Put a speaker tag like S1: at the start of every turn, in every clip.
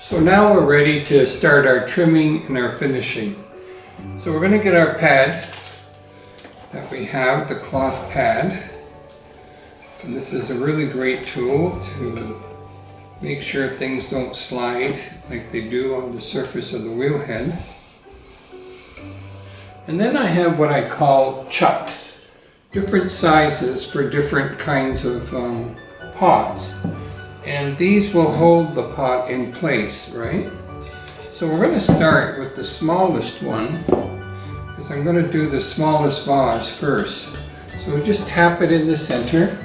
S1: So now we're ready to start our trimming and our finishing. So we're going to get our pad that we have, the cloth pad. And this is a really great tool to make sure things don't slide like they do on the surface of the wheel head. And then I have what I call chucks, different sizes for different kinds of pots. And these will hold the pot in place, right? So we're going to start with the smallest one, because I'm going to do the smallest vase first. So we just tap it in the center,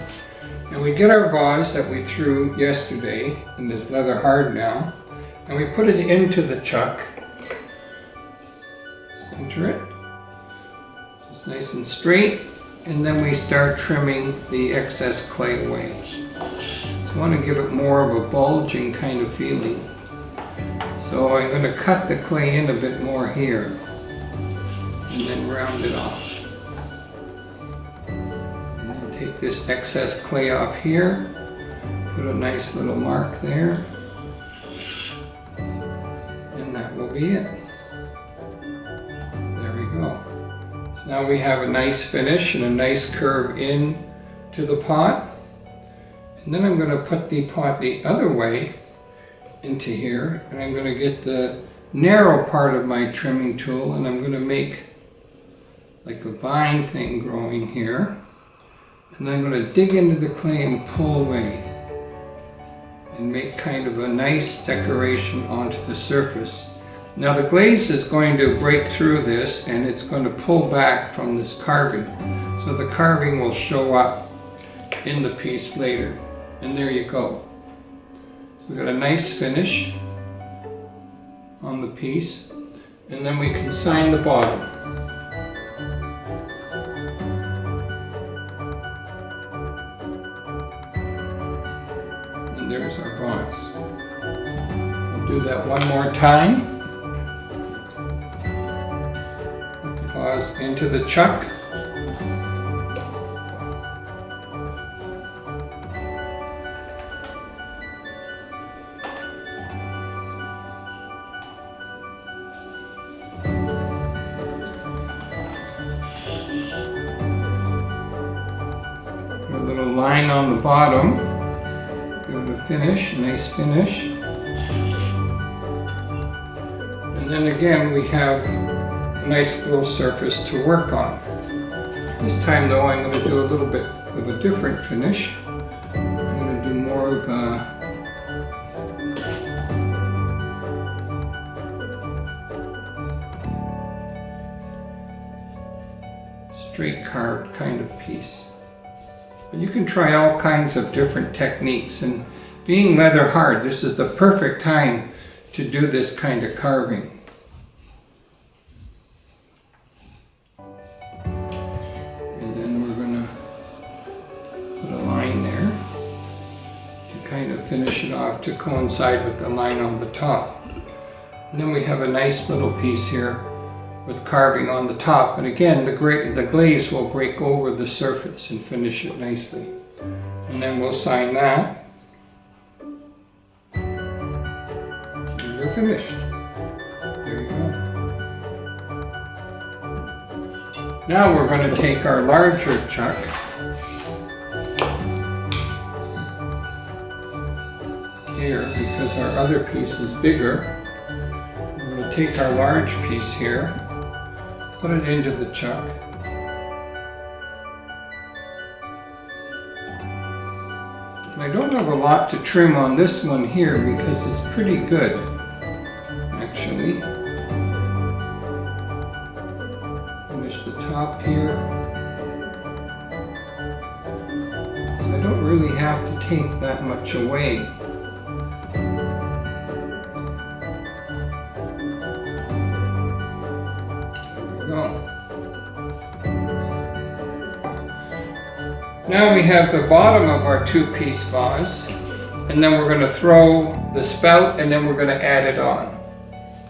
S1: and we get our vase that we threw yesterday, and it's leather hard now, and we put it into the chuck. Center it. It's nice and straight, and then we start trimming the excess clay away. I want to give it more of a bulging kind of feeling. So I'm going to cut the clay in a bit more here and then round it off. And then take this excess clay off here, put a nice little mark there, and that will be it. There we go. So now we have a nice finish and a nice curve in to the pot. And then I'm going to put the pot the other way into here, and I'm going to get the narrow part of my trimming tool, and I'm going to make like a vine thing growing here. And then I'm going to dig into the clay and pull away and make kind of a nice decoration onto the surface. Now the glaze is going to break through this, and it's going to pull back from this carving. So the carving will show up in the piece later. And there you go. So we've got a nice finish on the piece, and then we can sign the bottom. And there's our vase. We'll do that one more time. Put the vase into the chuck. A little line on the bottom, give it a finish, nice finish. And then again we have a nice little surface to work on. This time though I'm going to do a little bit of a different finish. I'm going to do more of a straight carved kind of piece. But you can try all kinds of different techniques, and being leather hard, this is the perfect time to do this kind of carving. And then we're going to put a line there to kind of finish it off to coincide with the line on the top. And then we have a nice little piece here with carving on the top, and again the glaze will break over the surface and finish it nicely. And then we'll sign that, and we're finished. There you go. Now we're going to take our larger chuck here, because our other piece is bigger. We're going to take our large piece here, put it into the chuck, and I don't have a lot to trim on this one here because it's pretty good, actually. Finish the top here. So I don't really have to take that much away. Now we have the bottom of our two-piece vase, and then we're going to throw the spout, and then we're going to add it on.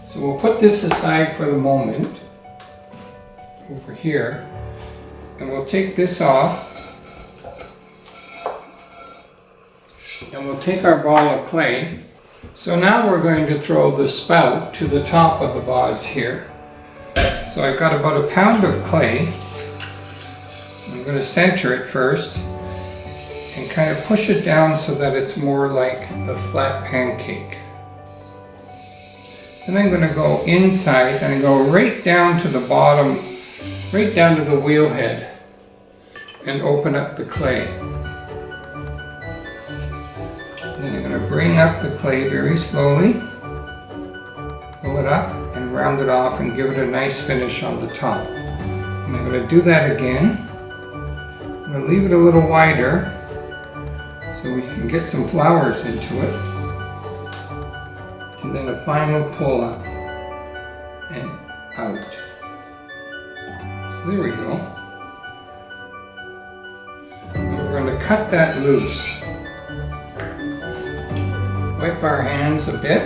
S1: So we'll put this aside for the moment over here, and we'll take this off, and we'll take our ball of clay So now we're going to throw the spout to the top of the vase here. So I've got about 1 pound of clay. I'm going to center it first and kind of push it down so that it's more like a flat pancake. Then I'm going to go inside and go right down to the bottom, right down to the wheel head, and open up the clay. Then I'm going to bring up the clay very slowly, pull it up and round it off and give it a nice finish on the top. And I'm going to do that again. I'm going to leave it a little wider so we can get some flowers into it. And then a final pull up and out. So there we go. And we're going to cut that loose. Wipe our hands a bit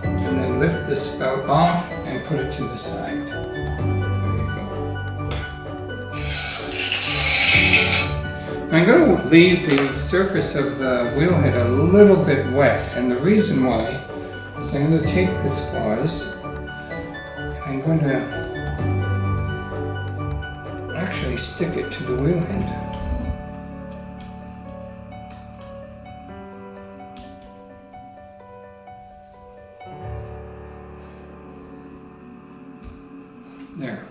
S1: and then lift the spout off and put it to the side. There you go. I'm going to leave the surface of the wheel head a little bit wet, and the reason why is I'm going to take this vase and I'm going to actually stick it to the wheel head. There.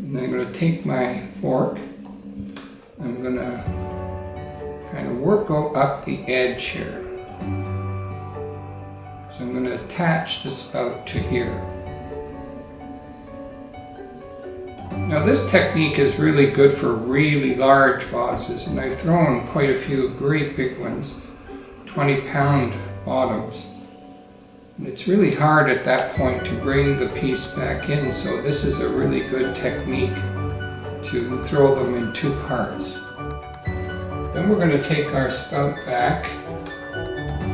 S1: And then I'm going to take my fork. I'm going to kind of work up the edge here. So I'm going to attach the spout to here. Now this technique is really good for really large vases, and I've thrown quite a few great big ones, 20-pound bottoms. And it's really hard at that point to bring the piece back in, so this is a really good technique to throw them in 2 parts. Then we're going to take our spout back,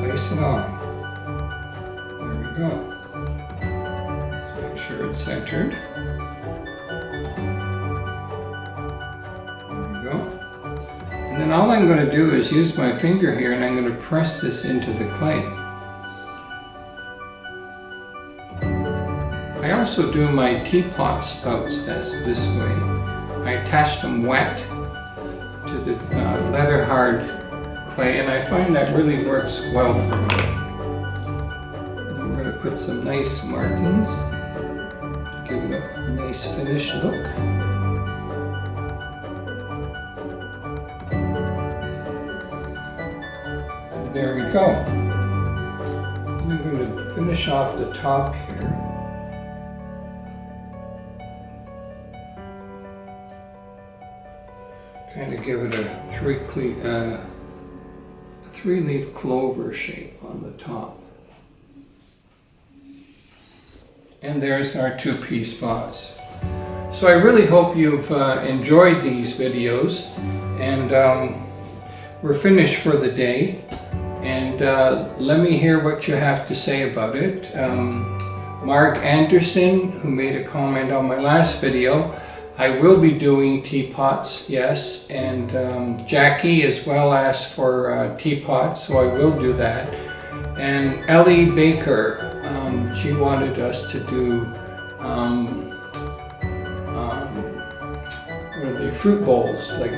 S1: place it on. There we go. Let's make sure it's centered. There we go. And then all I'm going to do is use my finger here and I'm going to press this into the clay. I also do my teapot spouts this way. I attach them wet to the leather hard clay, and I find that really works well for me. And I'm going to put some nice markings to give it a nice finished look. And there we go. And I'm going to finish off the top here. Kind of give it a 3-leaf clover shape on the top. And there's our 2-piece vase. So I really hope you've enjoyed these videos, and we're finished for the day. And let me hear what you have to say about it. Mark Anderson, who made a comment on my last video, I will be doing teapots, yes, and Jackie as well asked for teapots, so I will do that. And Ellie Baker, she wanted us to do what are they, fruit bowls, like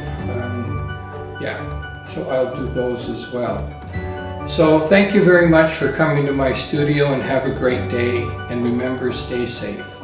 S1: yeah, so I'll do those as well. So thank you very much for coming to my studio, and have a great day, and remember, stay safe.